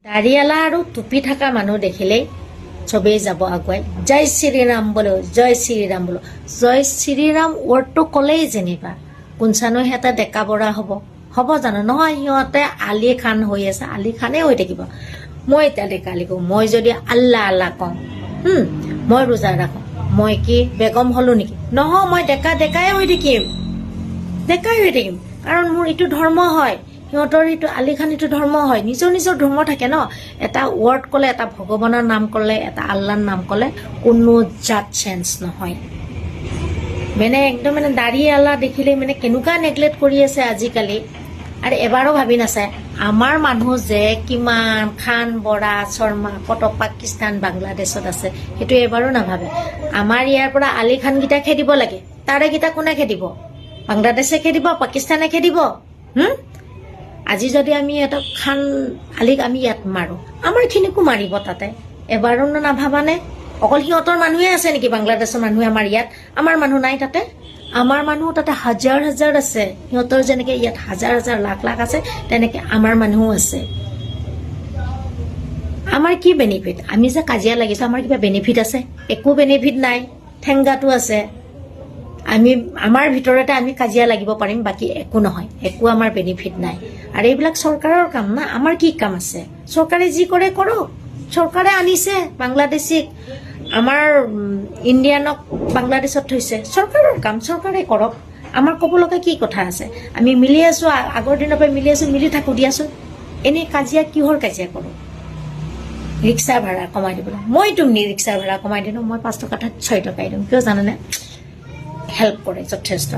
দাড়িয়ালা আৰু টুপি থকা মানুহ দেখিলেই চবেই যাব আগুৱাই জয় শ্ৰীৰাম বোলো, জয় শ্ৰীৰাম বোলো। জয় শ্ৰীৰাম ৱৰ্ডটো ক'লেই যেনিবা কোনচানো সিহঁতে ডেকা বৰা হ'ব জানো? নহয়, সিহঁতে আলি খান হৈ আছে, আলি খানেই হৈ থাকিব। মই এতিয়া ডেকা আলি কওঁ, মই যদি আল্লাহ আল্লাহ কওঁ, মই ৰোজা ৰাখোঁ, মই কি বেগম হলো নেকি? নহয়, মই ডেকাই হৈ থাকিম, কাৰণ মোৰ এইটো ধৰ্ম হয়। সিহঁতৰ এইটো আলিখান এইটো ধৰ্ম হয়। নিজৰ নিজৰ ধৰ্ম থাকে ন। এটা ৱৰ্ড ক'লে, এটা ভগৱানৰ নাম ক'লে, এটা আল্লাহৰ নাম ক'লে কোনো জাত চেঞ্জ নহয়। একদম দাড়ি আল্লাহ দেখিলে কেনেকুৱা নেগলেক্ট কৰি আছে আজিকালি। আৰু এবাৰো ভাবি নাচায় আমাৰ মানুহ যে কিমান খান, বৰা, শৰ্মা কত পাকিস্তান, বাংলাদেশত আছে, সেইটো এবাৰো নাভাবে। আমাৰ ইয়াৰ পৰা আলি খানকেইটা খেদিব লাগে, তাৰে কেইটা কোনে খেদিব? বাংলাদেশে খেদিব, পাকিস্তানে খেদিব। আজি যদি আমি এটা খান আলিক আমি ইয়াত মাৰো, আমাৰ খিনিকো মাৰিব তাতে। এবাৰো নাভাবানে? অকল সিহঁতৰ মানুহে আছে নেকি বাংলাদেশৰ মানুহে আমাৰ ইয়াত? আমাৰ মানুহ নাই তাতে? আমাৰ মানুহ তাতে হাজাৰ হাজাৰ আছে। সিহঁতৰ যেনেকে ইয়াত হাজাৰ হাজাৰ লাখ লাখ আছে, তেনেকে আমাৰ মানুহও আছে। আমাৰ কি বেনিফিট? আমি যে কাজিয়া লাগিছো, আমাৰ কিবা বেনিফিট আছে? একো বেনিফিট নাই। ঠেংগাটো আছে, আমাৰ ভিতৰতে আমি কাজিয়া লাগিব পাৰিম, বাকী একো নহয়, একো আমাৰ বেনিফিট নাই। আৰু এইবিলাক চৰকাৰৰ কাম না, আমাৰ কি কাম আছে? চৰকাৰে যি কৰে কৰক। চৰকাৰে আনিছে বাংলাদেশীক, আমাৰ ইণ্ডিয়ানক বাংলাদেশত থৈছে, চৰকাৰৰ কাম, চৰকাৰে কৰক। আমাৰ ক'ব লগা কি কথা আছে? আমি মিলি আছো, আগৰ দিনৰ পৰা মিলি আছো, মিলি থাকো দিয়াচোন। এনেই কাজিয়া কিহৰ কাজিয়া কৰো? ৰিক্সা ভাড়া কমাই দিবলৈ, মই তুমি ৰিক্সা ভাড়া কমাই দিলো, মই 5 টকা 6 টকাই দিম। কিয় জানানে? হেল্প কৰে যথেষ্ট।